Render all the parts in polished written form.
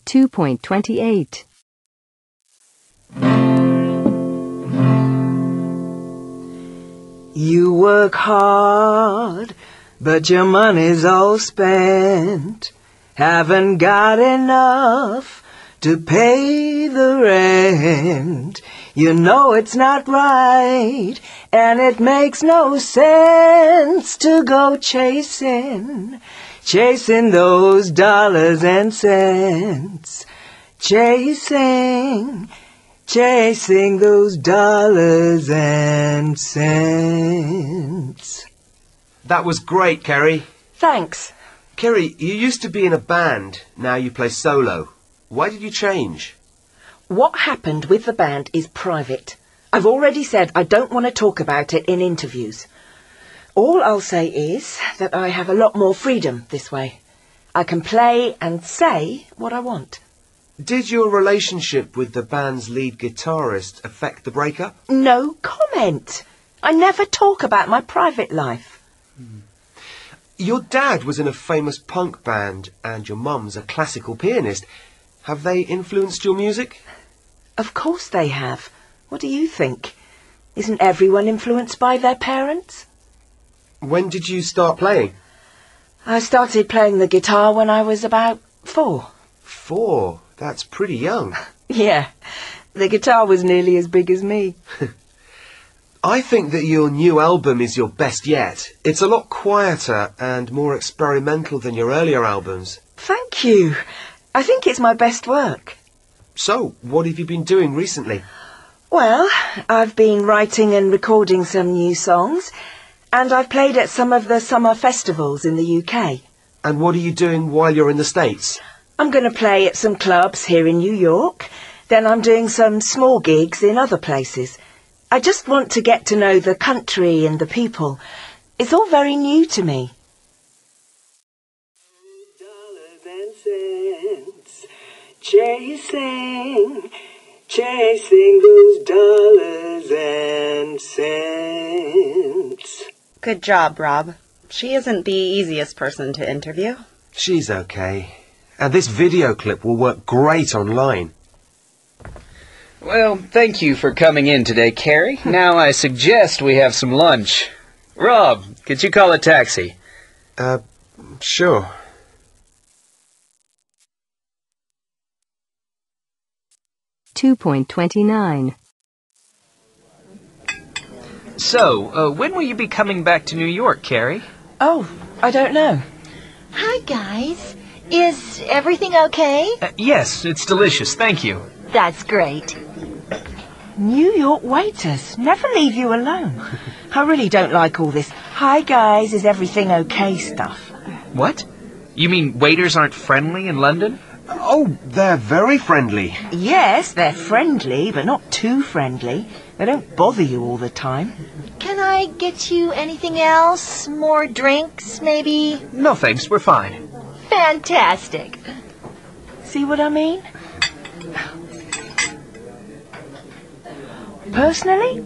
2.28. You work hard, but your money's all spent. Haven't got enough to pay the rent. You know it's not right, and it makes no sense to go chasing those dollars and cents. Chasing those dollars and cents. That was great, Kerry. Thanks. Kerry, you used to be in a band. Now you play solo. Why did you change? What happened with the band is private. I've already said I don't want to talk about it in interviews. All I'll say is that I have a lot more freedom this way. I can play and say what I want. Did your relationship with the band's lead guitarist affect the breakup? No comment. I never talk about my private life. Your dad was in a famous punk band and your mum's a classical pianist. Have they influenced your music? Of course they have. What do you think? Isn't everyone influenced by their parents? When did you start playing? I started playing the guitar when I was about 4. 4? That's pretty young. Yeah, the guitar was nearly as big as me. I think that your new album is your best yet. It's a lot quieter and more experimental than your earlier albums. Thank you. I think it's my best work. So, what have you been doing recently? Well, I've been writing and recording some new songs, and I've played at some of the summer festivals in the UK. And what are you doing while you're in the States? I'm going to play at some clubs here in New York. Then I'm doing some small gigs in other places. I just want to get to know the country and the people. It's all very new to me. Dollars and cents, chasing those dollars and cents. Good job, Rob. She isn't the easiest person to interview. She's okay. And this video clip will work great online. Well, thank you for coming in today, Carrie. Now I suggest we have some lunch. Rob, could you call a taxi? Sure. (2.29). So, when will you be coming back to New York, Carrie? Oh, I don't know. Hi, guys. Is everything okay? Yes, it's delicious, thank you. That's great. New York waiters never leave you alone. I really don't like all this, hi guys, is everything okay stuff. What? You mean waiters aren't friendly in London? Oh, they're very friendly. Yes, they're friendly, but not too friendly. They don't bother you all the time. Can I get you anything else? More drinks, maybe? No thanks, we're fine. Fantastic. See what I mean? Personally,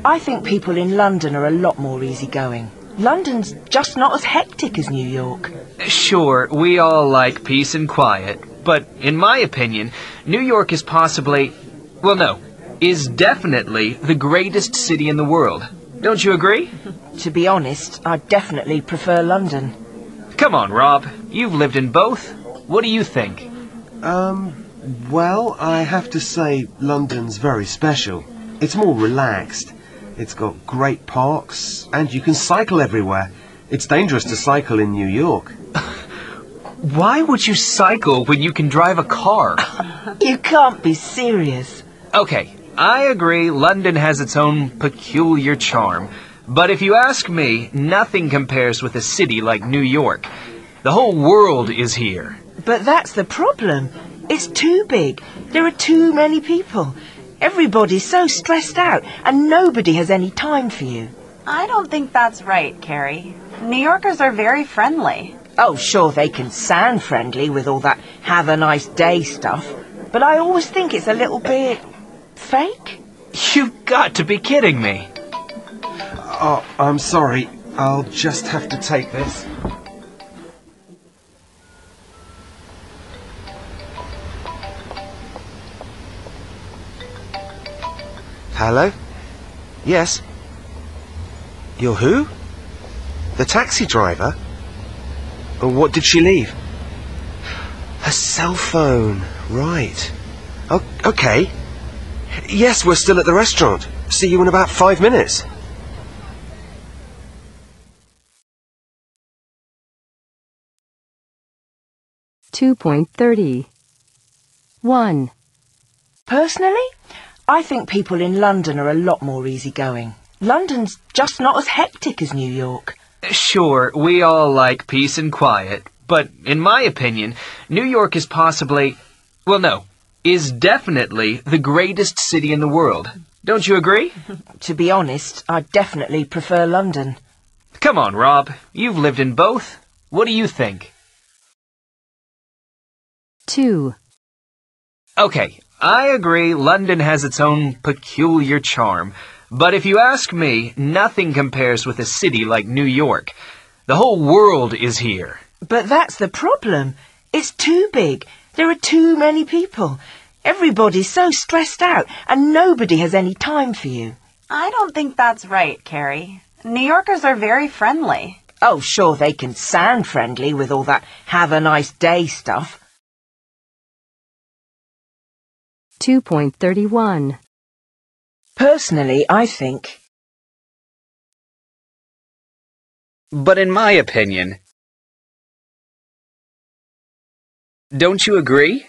I think people in London are a lot more easygoing. London's just not as hectic as New York. Sure, we all like peace and quiet, but in my opinion, New York is possibly, well no, is definitely the greatest city in the world. Don't you agree? To be honest, I definitely prefer London. Come on, Rob. You've lived in both. What do you think? Well, I have to say London's very special. It's more relaxed. It's got great parks, and you can cycle everywhere. It's dangerous to cycle in New York. Why would you cycle when you can drive a car? You can't be serious. Okay, I agree London has its own peculiar charm. But if you ask me, nothing compares with a city like New York. The whole world is here. But that's the problem. It's too big. There are too many people. Everybody's so stressed out, and nobody has any time for you. I don't think that's right, Carrie. New Yorkers are very friendly. Oh, sure, they can sound friendly with all that have a nice day stuff, but I always think it's a little bit fake. You've got to be kidding me. Oh, I'm sorry. I'll just have to take this. Hello? Yes? You're who? The taxi driver? What did she leave? Her cell phone. Right. Okay. Yes, we're still at the restaurant. See you in about 5 minutes. (2.30) 1. Personally, I think people in London are a lot more easygoing. London's just not as hectic as New York. Sure, we all like peace and quiet, but in my opinion, New York is possibly, well, no, is definitely the greatest city in the world. Don't you agree? To be honest, I definitely prefer London. Come on, Rob. You've lived in both. What do you think? 2. Okay, I agree London has its own peculiar charm. But if you ask me, nothing compares with a city like New York. The whole world is here. But that's the problem. It's too big. There are too many people. Everybody's so stressed out, and nobody has any time for you. I don't think that's right, Carrie. New Yorkers are very friendly. Oh, sure, they can sound friendly with all that have a nice day stuff. 2.31 Personally, I think... But in my opinion... Don't you agree?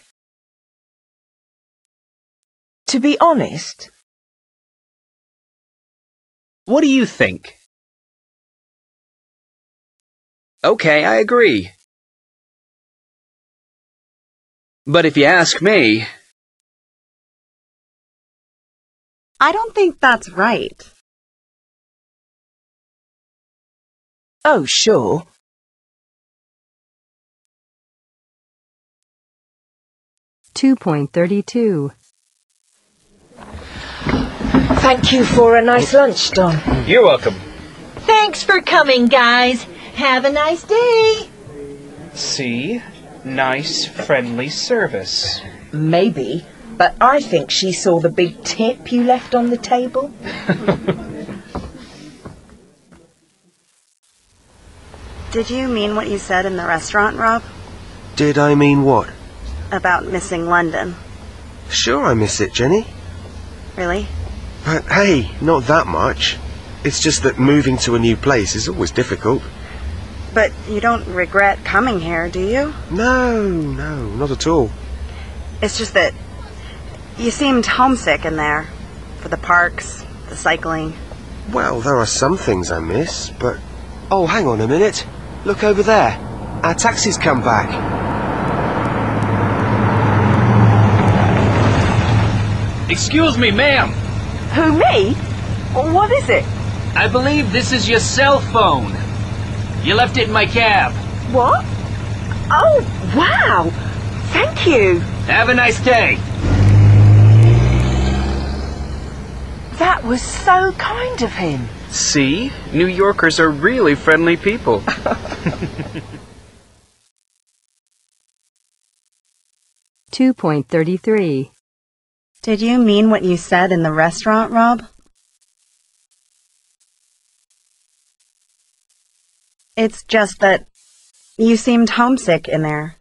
To be honest... What do you think? Okay, I agree. But if you ask me... I don't think that's right. Oh, sure. (2.32) Thank you for a nice lunch, Don. You're welcome. Thanks for coming, guys. Have a nice day. See? Nice, friendly service. Maybe, but I think she saw the big tip you left on the table. Did you mean what you said in the restaurant, Rob? Did I mean what? About missing London. Sure I miss it, Jenny. Really? But hey, not that much. It's just that moving to a new place is always difficult. But you don't regret coming here, do you? No, not at all. It's just that you seemed homesick in there. For the parks, the cycling. Well, there are some things I miss, but... Oh, hang on a minute. Look over there. Our taxi's come back. Excuse me, ma'am. Who, me? What is it? I believe this is your cell phone. You left it in my cab. What? Oh, wow! Thank you. Have a nice day. That was so kind of him. See? New Yorkers are really friendly people. 2.33 Did you mean what you said in the restaurant, Rob? It's just that you seemed homesick in there.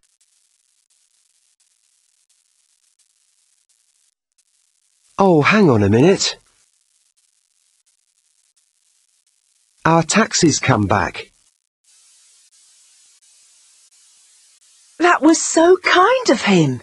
Oh, hang on a minute. Our taxi's come back. That was so kind of him.